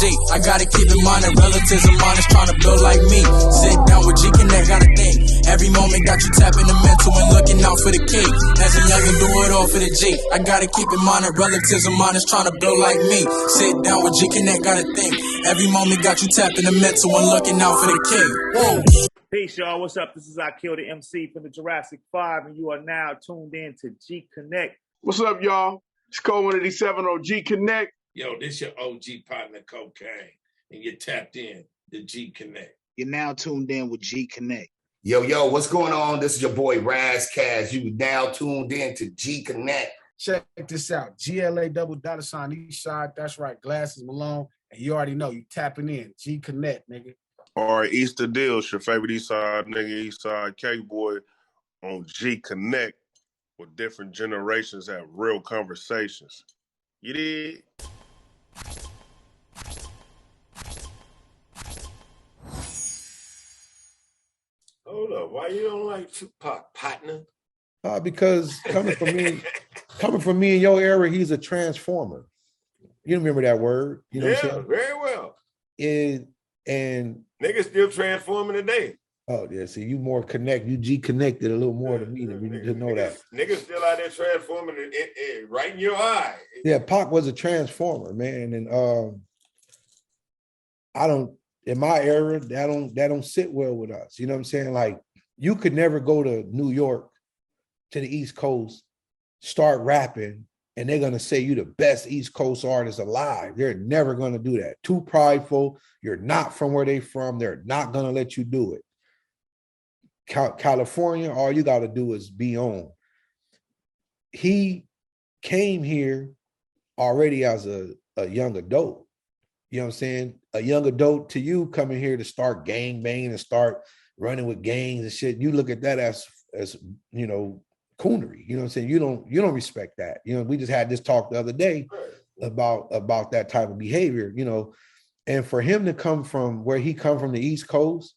G. I gotta keep in mind that relatives of mine is trying to build like me. Sit down with G Connect, gotta think. Every moment got you tapping the mental and looking out for the key. As a youngin', do it all for the G. I gotta keep in mind that relatives of mine is trying to build like me. Sit down with G Connect, gotta think. Every moment got you tapping the mental and looking out for the key. Whoa. Peace, y'all. What's up? This is I Kill the MC from the Jurassic 5, and you are now tuned in to G Connect. What's up, y'all? It's Code 187 on G Connect. Yo, this your OG partner, Cocaine, and you're tapped in to G Connect. You're now tuned in with G Connect. Yo, what's going on? This is your boy Raz Kaz. You now tuned in to G Connect. Check this out. GLA $$ each side. That's right. Glasses Malone. And you already know you tapping in. G Connect, nigga. All right, Easter Deals, your favorite East Side nigga, East Side K-Boy on G Connect, with different generations have real conversations. You did? Hold up, why you don't like Tupac, partner? Because coming from me in your era, he's a transformer. You remember that word? You know what I'm saying? Very well. And niggas still transforming today. Oh yeah, see, you more connect, you G connected a little more to me than we need to know that. Niggas still out there transforming right in your eye. Yeah, Pac was a transformer, man, and I don't. In my era, that don't sit well with us. You know what I'm saying? Like, you could never go to New York, to the East Coast, start rapping, and they're gonna say you the best East Coast artist alive. They're never gonna do that. Too prideful. You're not from where they from. They're not gonna let you do it. California, all you gotta do is be on. He came here already as a young adult. You know what I'm saying? A young adult to you coming here to start gang banging and start running with gangs and shit. You look at that as you know, coonery. You know what I'm saying? You don't respect that. You know, we just had this talk the other day about that type of behavior, you know. And for him to come from where he come from, the East Coast,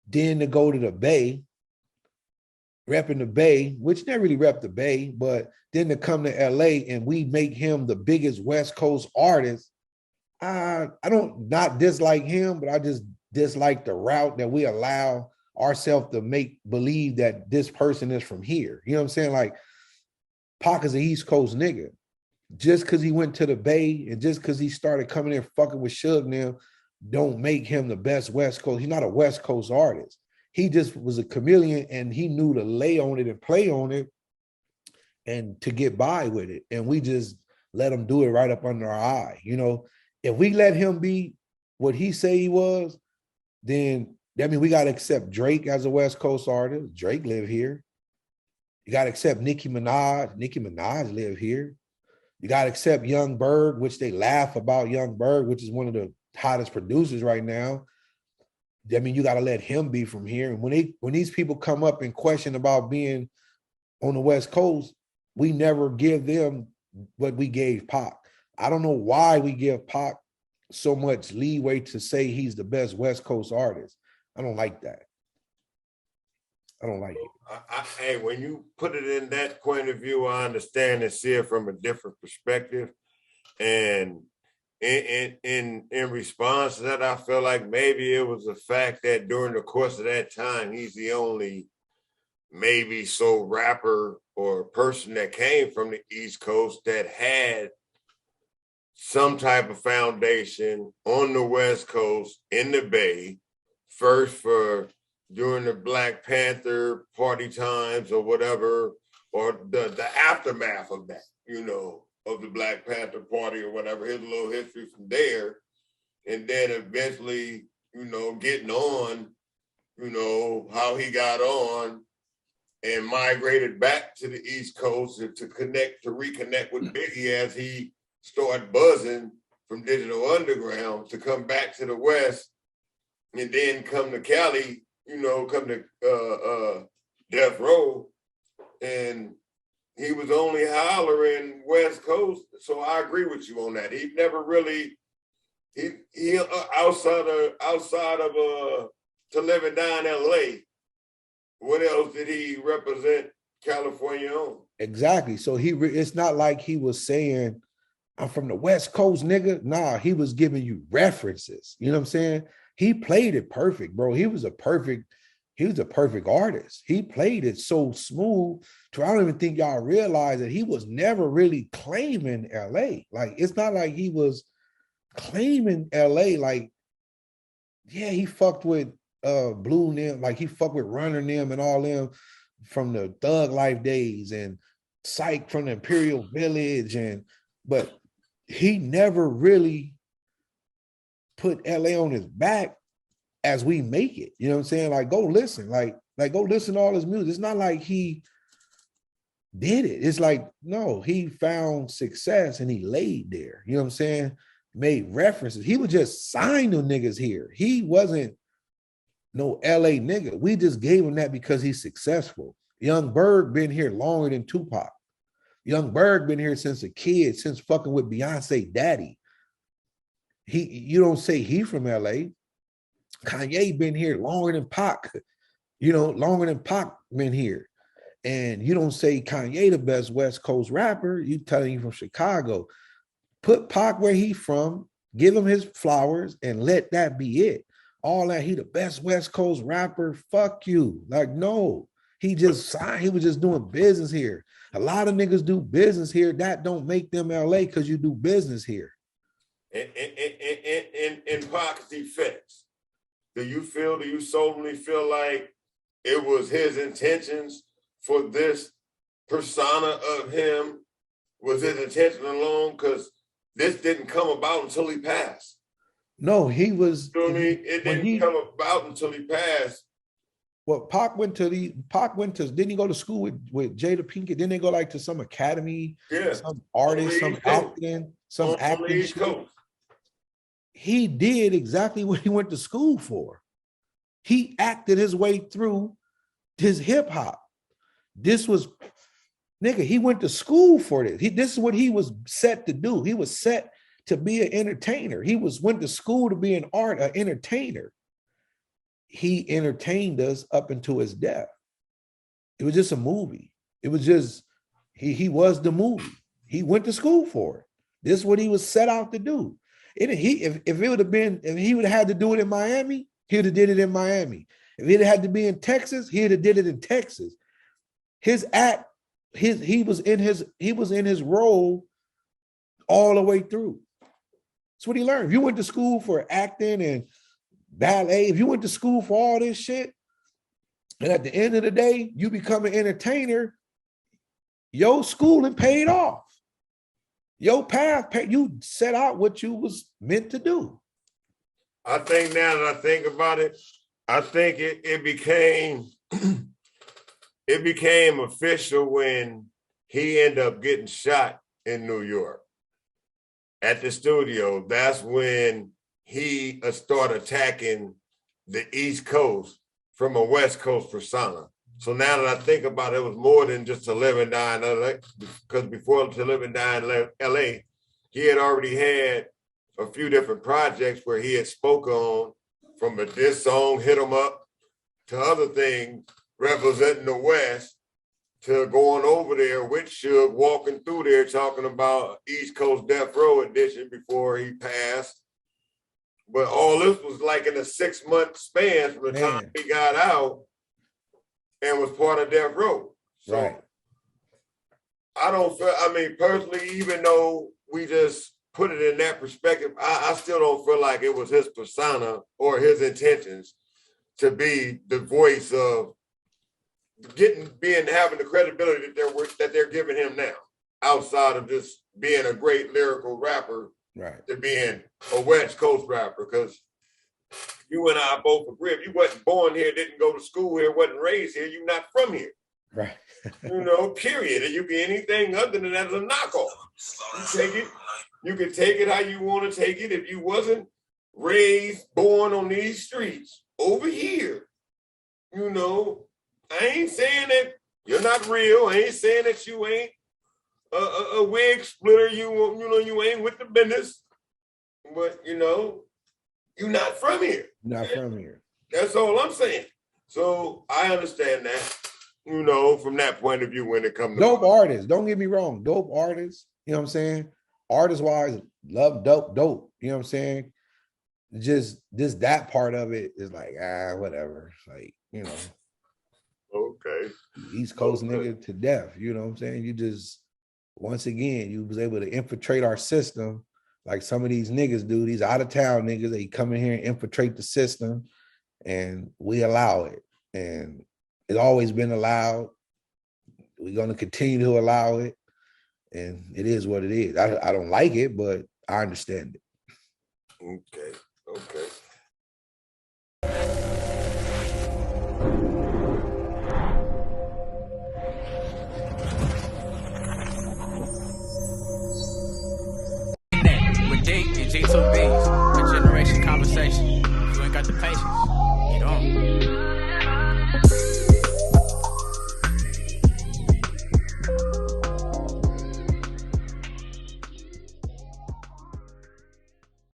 then to go to the Bay, repping the Bay, which never really rep the Bay, but then to come to LA and we make him the biggest West Coast artist. I don't not dislike him, but I just dislike the route that we allow ourselves to make believe that this person is from here. You know what I'm saying? Like, Pac is an East Coast nigga. Just because he went to the Bay and just because he started coming in fucking with Suge now, don't make him the best West Coast. He's not a West Coast artist. He just was a chameleon and he knew to lay on it and play on it and to get by with it. And we just let him do it right up under our eye. You know, if we let him be what he say he was, then that means we got to accept Drake as a West Coast artist. Drake live here. You got to accept Nicki Minaj. Nicki Minaj live here. You got to accept Young Berg, which they laugh about Young Berg, which is one of the hottest producers right now. I mean, you got to let him be from here. And when these people come up and question about being on the West Coast, we never give them what we gave Pac. I don't know why we give Pac so much leeway to say he's the best West Coast artist. I don't like that. I don't like it. Hey, when you put it in that point of view, I understand and see it from a different perspective. And in response to that, I feel like maybe it was the fact that during the course of that time, he's the only maybe soul rapper or person that came from the East Coast that had some type of foundation on the West Coast in the Bay, first for during the Black Panther party times or whatever, or the aftermath of that, you know, of the Black Panther party or whatever, his little history from there. And then eventually, you know, getting on, you know, how he got on and migrated back to the East Coast to reconnect with Biggie as he started buzzing from Digital Underground to come back to the West and then come to Cali, you know, come to Death Row. And he was only hollering West Coast. So I agree with you on that. He never really, he outside of To Live and Die in LA, what else did he represent California on? Exactly. So it's not like he was saying I'm from the West Coast, nigga. Nah, he was giving you references. You know what I'm saying? He played it perfect, bro. He was a perfect artist. He played it so smooth to I don't even think y'all realize that he was never really claiming LA. Like, it's not like he was claiming LA. Like, yeah, he fucked with Blue and them, like he fucked with Runner and them and all them from the Thug Life days and Psych from the Imperial Village, but he never really put LA on his back as we make it. You know what I'm saying? Like, go listen, like go listen to all his music. It's not like he did it. It's like, no, he found success and he laid there. You know what I'm saying? Made references. He was just signing them niggas here. He wasn't no LA nigga. We just gave him that because he's successful. Young Berg been here longer than Tupac. Young Berg been here since a kid, since fucking with Beyonce daddy. You don't say he from LA. Kanye been here longer than Pac. Longer than Pac been here. And you don't say Kanye the best West Coast rapper. You telling you from Chicago. Put Pac where he from, give him his flowers, and let that be it. All that, he the best West Coast rapper, fuck you. Like, no. He just signed, he was just doing business here. A lot of niggas do business here. That don't make them LA because you do business here. In Pac's defense, do you solemnly feel like it was his intentions for this persona of him? Was his intention alone? Because this didn't come about until he passed. No, he was. You know what I mean? It didn't come about until he passed. Well, Pac went to, didn't he go to school with Jada Pinkett? Didn't they go like to some academy? Yeah. Some artist, some acting shit? He did exactly what he went to school for. He acted his way through his hip hop. This was, nigga, he went to school for this. This is what he was set to do. He was set to be an entertainer. He went to school to be an entertainer. He entertained us up until his death. It was just a movie. It was just, he was the movie. He went to school for it. This is what he was set out to do. If he would have had to do it in Miami, he would have did it in Miami. If he'd had to be in Texas, he'd have did it in Texas. His act, he was in his role all the way through. That's what he learned. If you went to school for acting and ballet, if you went to school for all this shit, and at the end of the day, you become an entertainer, your schooling paid off. Your path, you set out what you was meant to do. I think now that I think about it, I think it became it became official when he ended up getting shot in New York at the studio. That's when he started attacking the East Coast from a West Coast persona. So now that I think about it, it was more than just To Live and Die in LA, because before To Live and Die in LA, he had already had a few different projects where he had spoke on, from a diss song, Hit 'Em Up, to other things representing the West, to going over there with Suge, walking through there talking about East Coast Death Row edition before he passed. But all this was like in a 6-month span from the time he got out and was part of Death Row. So right. Personally, even though we just put it in that perspective, I still don't feel like it was his persona or his intentions to be the voice of having the credibility that they're giving him now, outside of just being a great lyrical rapper, right, to being a West Coast rapper. Because you and I both agree, if you wasn't born here, didn't go to school here, wasn't raised here, you're not from here. Right. Period. And you be anything other than that is a knockoff. You can take it how you want to take it. If you wasn't raised, born on these streets over here, I ain't saying that you're not real. I ain't saying that you ain't a wig splitter. You ain't with the business. But you're not from here. Not from here. That's all I'm saying. So I understand that, from that point of view when it comes to dope artists. Don't get me wrong. Dope artists, you know what I'm saying? artist wise, love dope. You know what I'm saying? Just that part of it is like, whatever. Like, you know. Okay. East Coast nigga to death. You know what I'm saying? You just, once again, you was able to infiltrate our system like some of these niggas do. These out of town niggas, they come in here and infiltrate the system, and we allow it. And it's always been allowed. We're going to continue to allow it. And it is what it is. I don't like it, but I understand it. Okay. With D and G2Bs, a generation conversation. If you ain't got the patience, you don't.